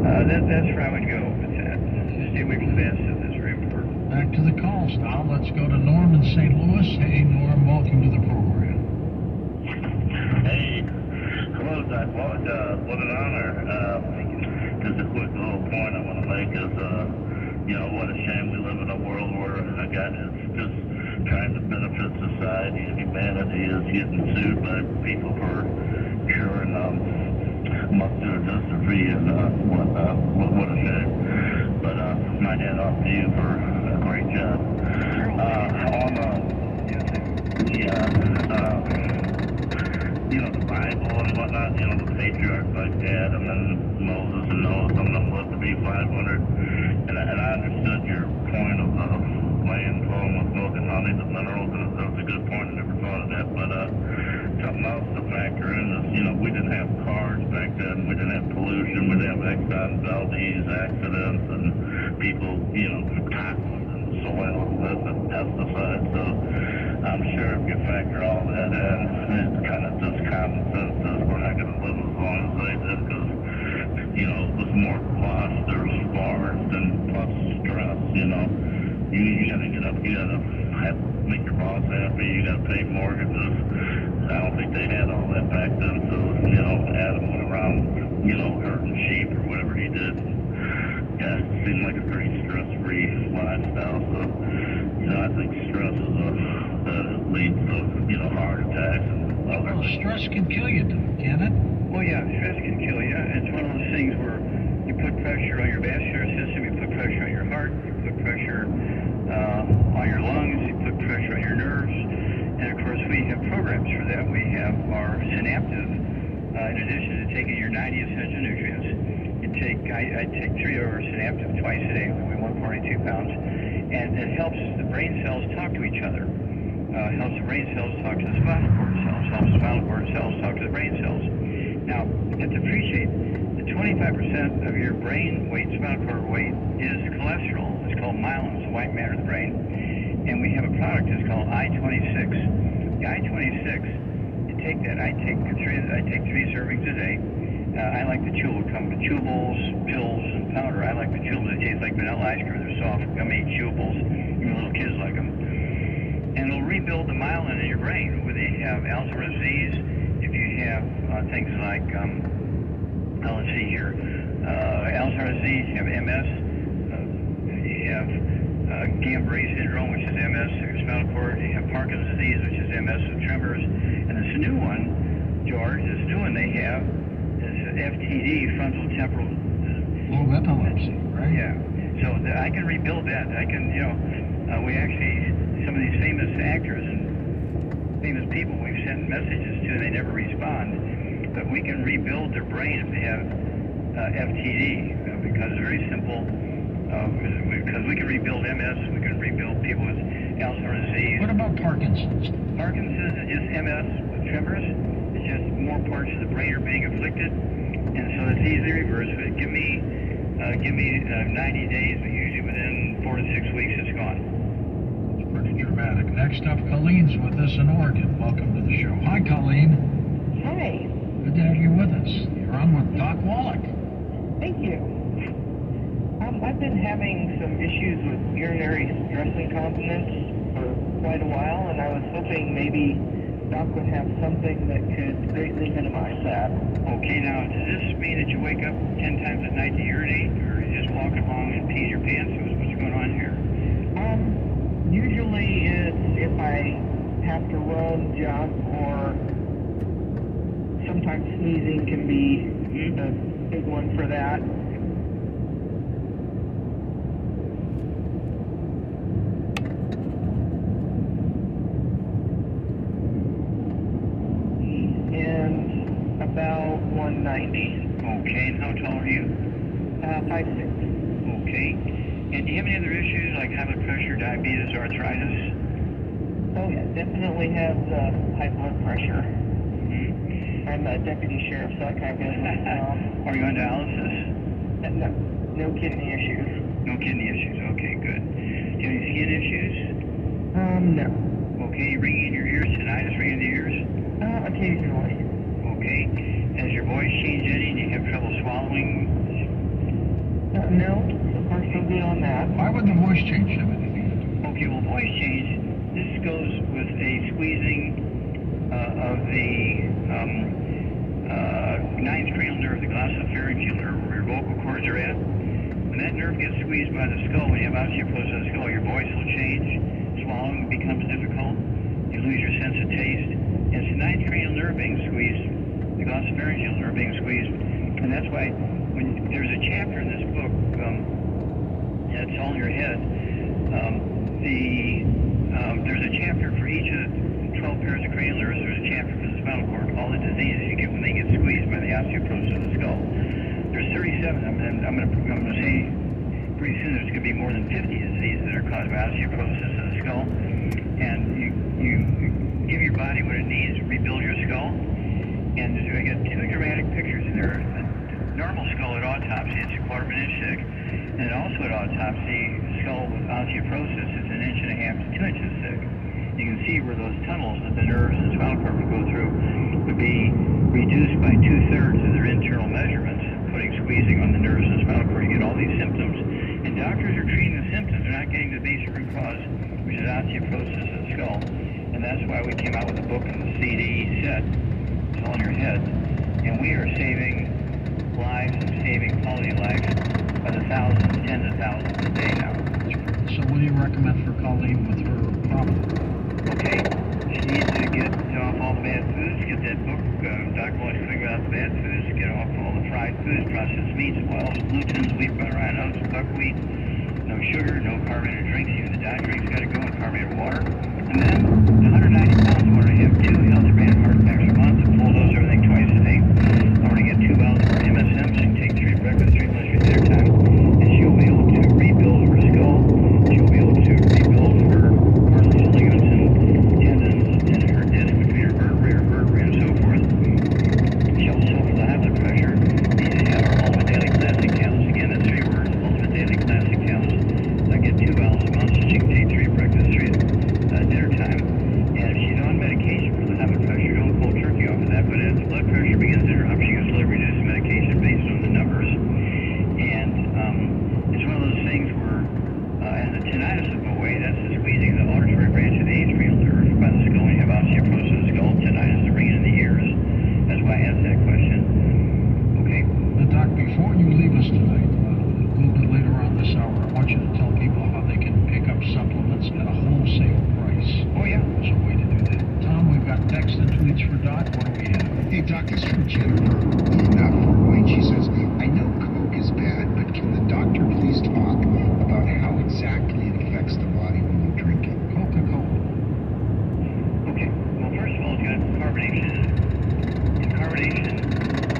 That's where I would go with that. Stay away from the bad stuff. That's very important. Back to the calls now. Let's go to Norm in St. Louis. Hey, Norm, welcome to the program. Hey, hello, Doc. What an honor. Just a quick little point I want to make is, what a shame we live in a world where a guy that's just trying to benefit society and humanity is getting sued by people for curing muscular dystrophy and whatnot. What a shame. But my hat off to you for a great job. The Bible and whatnot, the patriarchs like Adam and Moses and Noah, some of them lived to be 500. And I understood your point of the land flowing with milk and honey, the minerals, and that was a good point. I never thought of that. But something else to factor in is, we didn't have cars back then. We didn't have pollution. We didn't have Exxon Valdez accidents and people, toxins in the soil and pesticides. So I'm sure if you factor all that in, it's kind of just common sense that we're not going to live as long as they did because, it was more cost, there's forest, and plus stress, You got to get up, you got to make your boss happy, you got to pay mortgages. I don't think they had all that back then, so, Adam went around, herding sheep or whatever he did. Yeah, it seemed like a pretty stress-free lifestyle, so, I think stress is leads to, heart attacks and other Well, stress can kill you, can it? Well, yeah, stress can kill you. It's one of those things where you put pressure on your vascular system, you put pressure on your heart, you put pressure on your lungs, you put pressure on your nerves, and of course we have programs for that. We have our Synaptive, in addition to taking your 90 essential nutrients. I take 3 of our Synaptive twice a day. We weigh 142 pounds, and it helps the brain cells talk to each other. Helps the brain cells talk to the spinal cord cells, helps the spinal cord cells talk to the brain cells. Now, you have to appreciate that 25% of your brain weight, spinal cord weight, is cholesterol. It's called myelin, it's the white matter of the brain. And we have a product that's called I-26. The I-26, you take that, I take 3 servings a day. I like the chewable. It comes with chewables, pills, and powder. I like the chewables. They taste like vanilla ice cream. They're soft, gummy chewables. Even little kids like them. And it'll rebuild the myelin in your brain. Whether you have Alzheimer's disease, if you have things like, let's see here, Alzheimer's disease, you have MS, you have Guillain-Barré syndrome, which is MS of your spinal cord, you have Parkinson's disease, which is MS of tremors, and this new one, George, this new one they have is FTD, frontal temporal. Epilepsy, right? Yeah. So I can rebuild that. I can, we actually, some of these famous actors and famous people we've sent messages to, they never respond. But we can rebuild their brain if they have FTD, because it's very simple. Because we can rebuild MS, we can rebuild people with Alzheimer's disease. What about Parkinson's? Parkinson's is just MS with tremors. It's just more parts of the brain are being afflicted, and so it's easily reversed. But give me 90 days, but usually within 4 to 6 weeks, it's gone. It's pretty dramatic. Next up, Colleen's with us in Oregon. Welcome to the show. Hi, Colleen. Hi. Good to have you with us. You're on with Doc Wallach. Thank you. I've been having some issues with urinary stress incontinence for quite a while, and I was hoping maybe Doc would have something that could greatly minimize that. Okay, now, does this mean that you wake up 10 times at night to urinate, or you just walk along and pee in your pants? What's going on here? Usually it's if I have to run, jog, or sometimes sneezing can be a big one for that. And about 190. Okay, and how tall are you? 5'6". Okay. And do you have any other issues like high blood pressure, diabetes, arthritis? Oh yeah, definitely have high blood pressure. Mm-hmm. I'm a deputy sheriff, so that kind of goes with Are you on dialysis? No kidney issues. No kidney issues. Okay, good. Do you have any skin issues? No. Okay, you ringing in your ears, tinnitus ringing in the ears? Occasionally. Okay. Has your voice changed any and you have trouble swallowing? Why would the voice change have anything to do with it? Okay, well, voice change, this goes with a squeezing of the ninth cranial nerve, the glossopharyngeal nerve, where your vocal cords are at. When that nerve gets squeezed by the skull, when you have osteoporosis of the skull, your voice will change, swallowing becomes difficult, you lose your sense of taste. And it's the ninth cranial nerve being squeezed, the glossopharyngeal nerve being squeezed, and that's why when there's a chapter in this book, it's all in your head, there's a chapter for each of the 12 pairs of cranial nerves. There's a chapter for the spinal cord, all the diseases you get when they get squeezed by the osteoporosis of the skull. There's 37 of them, and I'm going to say pretty soon there's going to be more than 50 diseases that are caused by osteoporosis of the skull. And you give your body what it needs to rebuild your skull. And I got two dramatic pictures in there. The normal skull at autopsy, it's a quarter of an inch thick. And also at autopsy, skull with osteoporosis is 1.5 inches to 2 inches thick. You can see where those tunnels that the nerves and spinal cord would go through would be reduced by 2/3 of their internal measurements, putting squeezing on the nerves and spinal cord. You get all these symptoms. And doctors are treating the symptoms. They're not getting the basic root cause, which is osteoporosis of the skull. And that's why we came out with a book and the CD set. It's all in your head. And we are saving lives and saving quality of life by the thousands, tens of thousands a day now. So what do you recommend for Colleen with her problem? Okay, she needs to get off all the bad foods, get that book, Dr. wants to figure out the bad foods, get off all the fried foods, processed meats, oils, glutens, wheat, butter, iron, oats, buckwheat, no sugar, no carbonated drinks, even the diet drink's got to go, and carbonated water. And then, the 190 pounds, I want her to have 2 healthy brand heart attacks a month, a full dose everything twice a day. I want her to get 2 ounces of MSM, she can take 3 at breakfast, 3 lunch, 3 dinner time, and she'll be able to rebuild her skull, she'll be able to rebuild her cartilage, ligaments, and tendons, and her disc between her vertebrae, and so forth. She'll suffer the high blood pressure, needs to have our Ultimate Daily Classic Challenge. Again, that's 3 words, Ultimate Daily Classic Challenge. I get 2 ounces a month, so she can take 3 at breakfast, 3 at dinner time. And if she's on medication for the high blood pressure, don't pull turkey off of that, but as the blood pressure begins to drop, she can slowly reduce the medication based on the numbers. And it's one of those things where, as the tinnitus will go away, that's the squeezing of the auditory branch of the eighth cranial nerve by the skull. When you have osteoporosis of the skull, tinnitus, the ringing in the ears. That's why I asked that question. Okay? Now, Doc, before you leave us tonight, a little bit later on this hour, I want you to tell people how they can pick up supplements at a wholesale price. Oh, yeah. There's a way to do that. Tom, we've got text and tweets for Doc. What do we have? Hey, Doc, this is from Jennifer in Fort Wayne. She says, I know Coke is bad, but can the doctor please talk about how exactly it affects the body when you drink it? Coca-Cola. Okay. Well, first of all, it's got carbonation in it. And carbonation,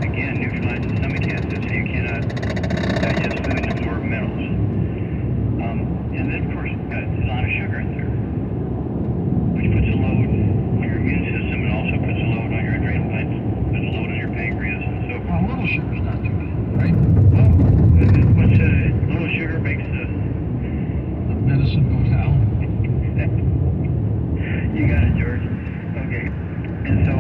again, neutralizes stomach acid, so you cannot digest food and absorb minerals. And then, of course, there's a lot of sugar in there, which puts a load on your immune system and also puts a load on your adrenal glands, puts a load on your pancreas and so forth. Well, a little sugar's not too bad, right? Well, what's little sugar makes the Medicine go down. You got it, George. Okay. And so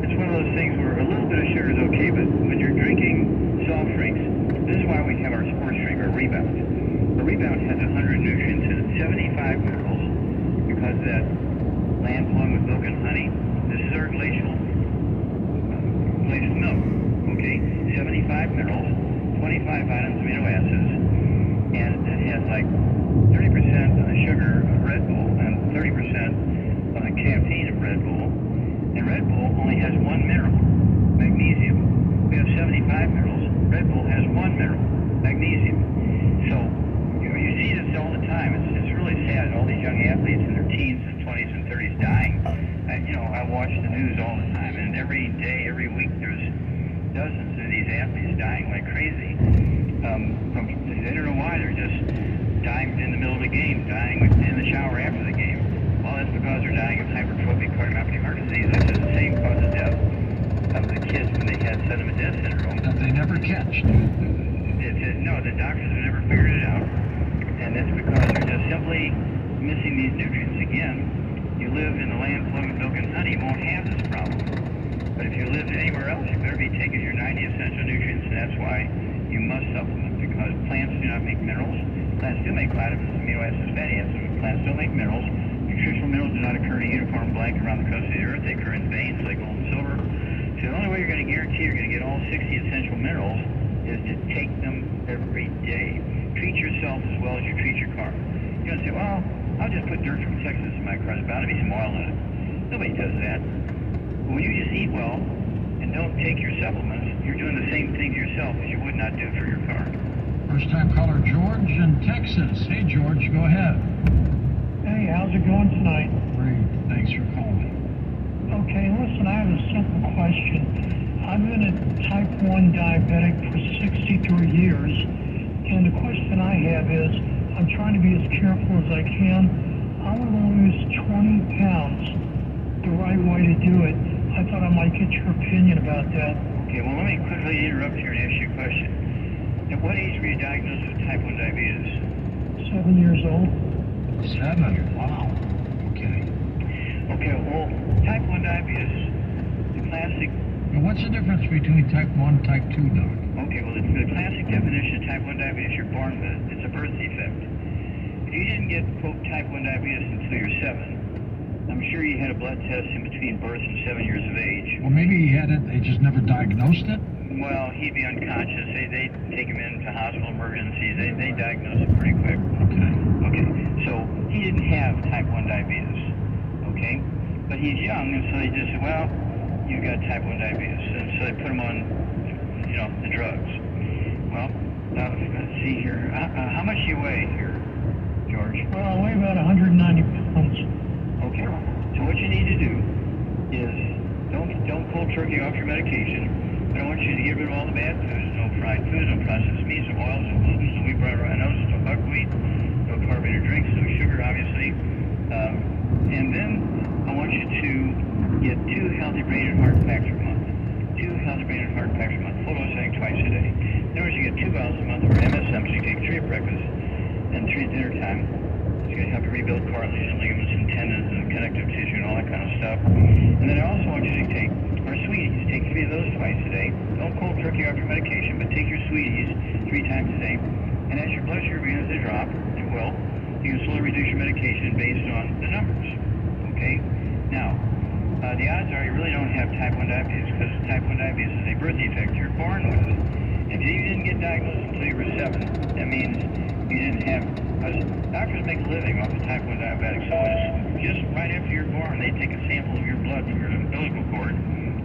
it's one of those things where a little bit of sugar is okay, but when you're drinking soft drinks, this is why we have our sports drink, our Rebound. The Rebound has 100 nutrients in it, 75 minerals, because that land flowing with milk and honey. This is our glacial milk. Okay, 75 minerals, 25 vitamins, amino acids, and it has like 30% of the sugar of Red Bull and 30% of the caffeine of Red Bull. And Red Bull only has 1 mineral, magnesium. We have 75 minerals. Red Bull has 1 mineral, magnesium. So, you see this all the time. It's really sad. All these young athletes in their teens and 20s and 30s dying. I watch the news all the time, and every day, every week, there's dozens of these athletes dying like crazy. They don't know why. They're just dying in the middle of the game, dying in the shower after the game. Well, that's because they're dying of hypertrophic cardiomyopathy heart disease, which is the same cause of death of the kids when they had sudden death syndrome. That they never catch. No, the doctors have never figured it out. And that's because they're just simply missing these nutrients. Again, you live in the land flowing with milk and honey, you won't have this problem. But if you live anywhere else, you better be taking your 90 essential nutrients, and that's why you must supplement, because because plants do not make minerals. Plants do make vitamins, amino acids, fatty acids, but plants don't make minerals. Nutritional minerals do not occur in a uniform blanket around the crust of the earth. They occur in veins like gold and silver. So the only way you're going to guarantee you're going to get all 60 essential minerals is to take them every day. Treat yourself as well as you treat your car. You're going to say, well, I'll just put dirt from Texas in my car. There's bound to be some oil in it. Nobody does that. But when you just eat well and don't take your supplements, you're doing the same thing to yourself as you would not do for your car. First time caller George in Texas. Hey George, go ahead. Hey, how's it going tonight? Great, thanks for calling. Okay, listen, I have a simple question. I've been a type 1 diabetic for 63 years, and the question I have is, I'm trying to be as careful as I can. I want to lose 20 pounds. The right way to do it. I thought I might get your opinion about that. Okay, well, let me quickly interrupt here and ask you a question. At what age were you diagnosed with type 1 diabetes? 7 years old. 7, wow. Okay. Okay, well, type 1 diabetes, the classic... Now what's the difference between type 1 and type 2, Doc? Okay, well, the classic definition of type 1 diabetes you're born with, it's a birth defect. If you didn't get, quote, type 1 diabetes until you're 7, I'm sure you had a blood test in between birth and 7 years of age. Well, maybe he had it, they just never diagnosed it? Well, he'd be unconscious. They take him into hospital emergencies. They diagnose him pretty quick. Okay. Okay, so he didn't have type 1 diabetes, okay? But he's young, and so they just said, well, you've got type 1 diabetes. And so they put him on, the drugs. Well, let's see here. How much do you weigh here, George? Well, I weigh about 190 pounds. Okay, so what you need to do is don't cold turkey off your medication. But I want you to get rid of all the bad foods. No fried foods, no processed meats, no oils, no gluten, no wheat, bran, rhinos, no buckwheat, no carbonated drinks, no sugar, obviously. And then I want you to get 2 healthy brain and heart packs per month. 2 healthy brain and heart packs per month. Full dose I think twice a day. In other words, you get 2 bottles a month of MSM, so you take 3 at breakfast and 3 at dinner time. It's going to help you rebuild cartilage and ligaments and tendons and connective tissue and all that kind of stuff. And then I also want you to take our sweeties. Take 3 of those twice a day. Don't cold turkey off your medication, but take your sweeties 3 times a day. And as your blood sugar begins to drop, it will, you can slowly reduce your medication based on the numbers. Okay? Now, the odds are you really don't have type 1 diabetes because type 1 diabetes is a birth defect. You're born with it. If you didn't get diagnosed until you were 7, that means you didn't have... Doctors make a living off of type 1 diabetics, so just right after you're born, they take a sample of your blood from your umbilical cord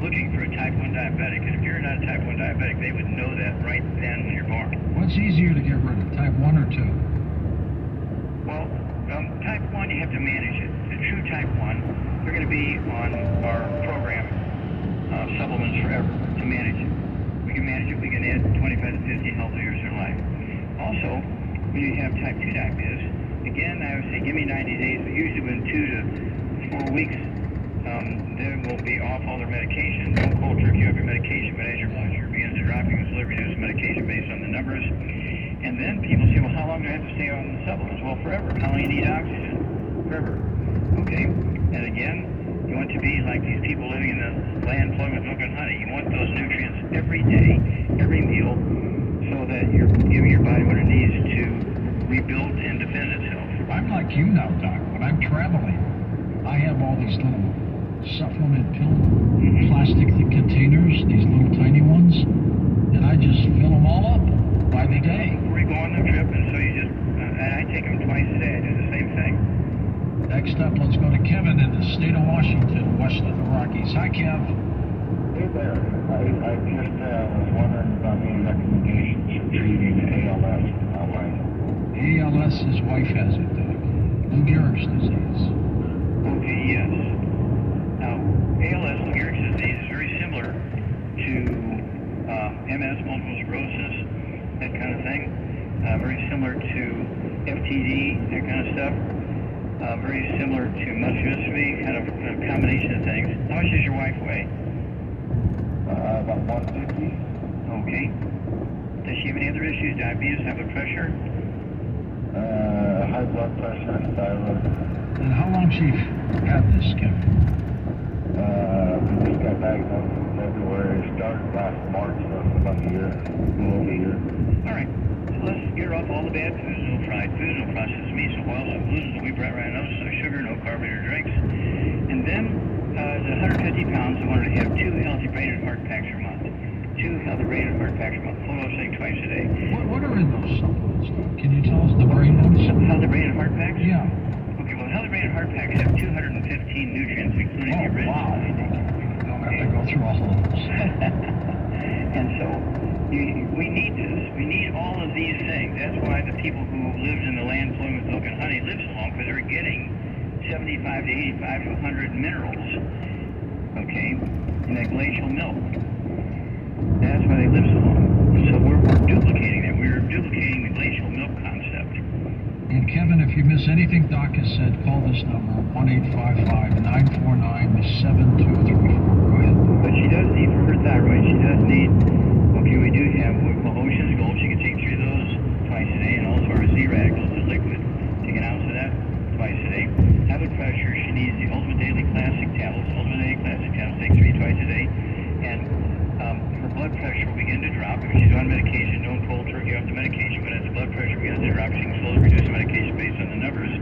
looking for a type 1 diabetic, and if you're not a type 1 diabetic, they would know that right then when you're born. What's easier to get rid of, type 1 or 2? Well, type 1, you have to manage it. The true type 1, they're going to be on our program, Supplements Forever, to manage it. We can manage it, we can add 25 to 50 healthy years in life. Also, when you have type 2 diabetes, again, I would say give me 90 days, but usually within 2 to 4 weeks, they will be off all their medication. Don't cold turkey off your medication, but as your blood sugar begins to drop, you can slowly reduce medication based on the numbers. And then people say, well, how long do I have to stay on the supplements? Well, forever. How long do you need oxygen? Forever. Okay? And again, you want to be like these people living in the land flowing with milk and honey. You want those nutrients every day, every meal, so that you're giving your body what it needs to rebuild and defend itself. I'm like you now, Doc. When I'm traveling, I have all these little supplement pill plastic containers, these little tiny ones, and I just fill them all up by the day. Before you go on the trip, and so you just, and I take them twice a day. I do the same thing. Next up, let's go to Kevin in the state of Washington, west of the Rockies. Hi, Kev. Hey there. I just was wondering about any recommendations for treating ALS in my wife. ALS, his wife has it, Doc. Lou Gehrig's disease. Okay, yes. Now, ALS, Lou Gehrig's disease, is very similar to MS, multiple sclerosis, that kind of thing. Very similar to FTD, that kind of stuff. Very similar to muscular dystrophy, kind of a combination of things. How much does your wife weigh? About 150. Okay. Does she have any other issues? Diabetes, high blood pressure? High blood pressure and thyroid. And how long she had this, Kevin? We just got diagnosed in February. Started last March, so it's about a year, a little over a year. All right. So bad foods, no fried foods, no processed meats, no oils, no gluten, no wheat bread, no sugar, no carbonated drinks. And then, at 150 pounds, I wanted to have 2 healthy brain and heart packs per month. 2 healthy brain and heart packs per month. Full dose thing twice a day. What are in those supplements, Doc? Can you tell us the brain ones? Healthy brain and heart packs? Yeah. Okay, well, healthy brain and heart packs have 215 nutrients, including the original. Wow. Don't have to go through all of those. And so, we need this. We need all of these things. That's why the people who lived in the land flowing with milk and honey live so long, because they're getting 75 to 85 to 100 minerals, okay, in that glacial milk. That's why they live so long. So we're duplicating that. We're duplicating the glacial milk concept. And Kevin, if you miss anything Doc has said, call this number, 1-855-949-7234. Go ahead. But she does need for her thyroid. She does need, okay, we do have what we call Ocean's Gold. She can take 3 of those twice a day, and also our Z-Rax, the liquid. Take an ounce of that twice a day. High blood pressure, she needs the Ultimate Daily Classic tablets. Ultimate Daily Classic tablets, take 3 twice a day. And her blood pressure will begin to drop. If she's on medication, don't cold turkey off the medication, but as the blood pressure begins to drop, she can slowly reduce the medication based on the numbers.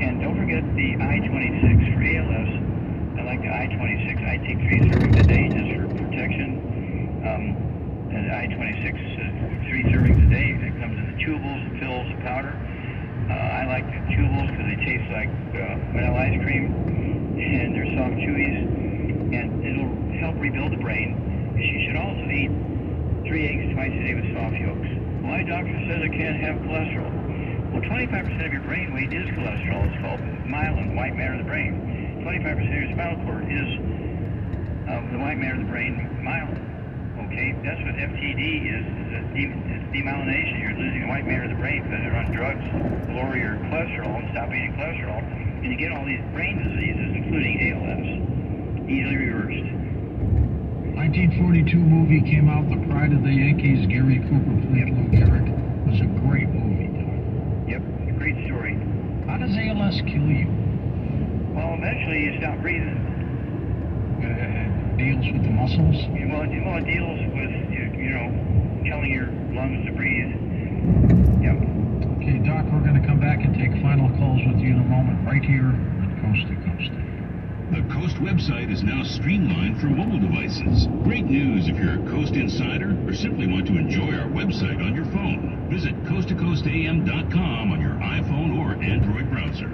And don't forget the I-26 for ALS. I like the I-26. I take 3 servings a day just for protection. And I-26, 3 servings a day. It comes in the chewables, the pills, the powder. I like the chewables because they taste like vanilla ice cream, and they're soft chewies, and it'll help rebuild the brain. She should also eat 3 eggs twice a day with soft yolks. My doctor says I can't have cholesterol. Well, 25% of your brain weight is cholesterol. It's called myelin, white matter of the brain. 25% of your spinal cord is the white matter of the brain, myelin. Okay, that's what FTD is. It's demyelination. You're losing the white matter of the brain because you're on drugs, lower your cholesterol and stop eating cholesterol, and you get all these brain diseases, including ALS, easily reversed. 1942 movie came out, The Pride of the Yankees. Gary Cooper played Lou Gehrig. It was a great movie, Doc. Yep, great story. How does ALS kill you? Well, eventually you stop breathing. Deals with the muscles? Well, it deals with, telling your lungs to breathe. Yep. Okay, Doc, we're going to come back and take final calls with you in a moment, right here on Coast to Coast. The Coast website is now streamlined for mobile devices. Great news if you're a Coast insider or simply want to enjoy our website on your phone. Visit coasttocoastam.com on your iPhone or Android browser.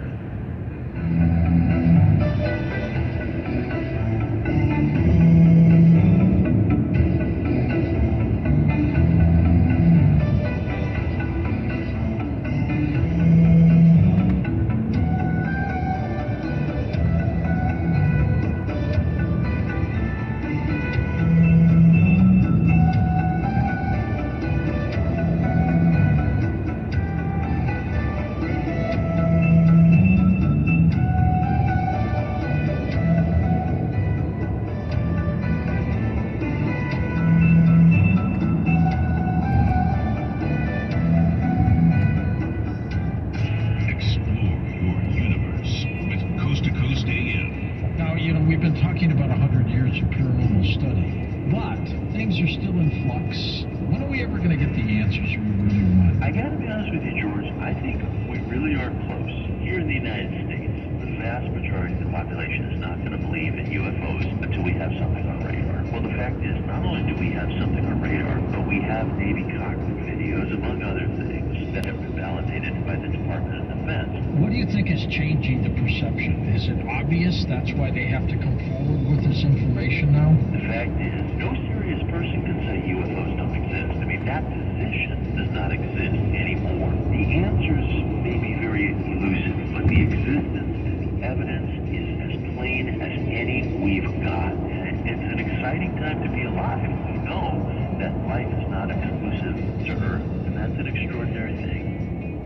Changing the perception? Is it obvious that's why they have to come forward with this information now? The fact is, no serious person can say UFOs don't exist. I mean, that position does not exist anymore. The answers may be very elusive, but the existence and the evidence is as plain as any we've got. And it's an exciting time to be alive. We know that life is not exclusive to Earth, and that's an extraordinary thing.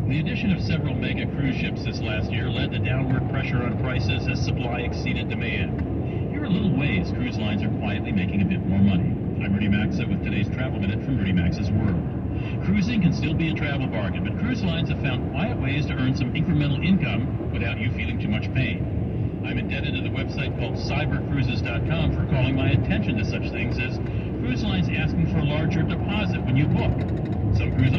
The addition of several mega cruise ships this last year led to downward pressure on prices as supply exceeded demand. Here are little ways cruise lines are quietly making a bit more money. I'm Rudy Maxa with today's Travel Minute from Rudy Maxa's World. Cruising can still be a travel bargain, but cruise lines have found quiet ways to earn some incremental income without you feeling too much pain. I'm indebted to the website called cybercruises.com for calling my attention to such things as cruise lines asking for a larger deposit when you book. Some cruise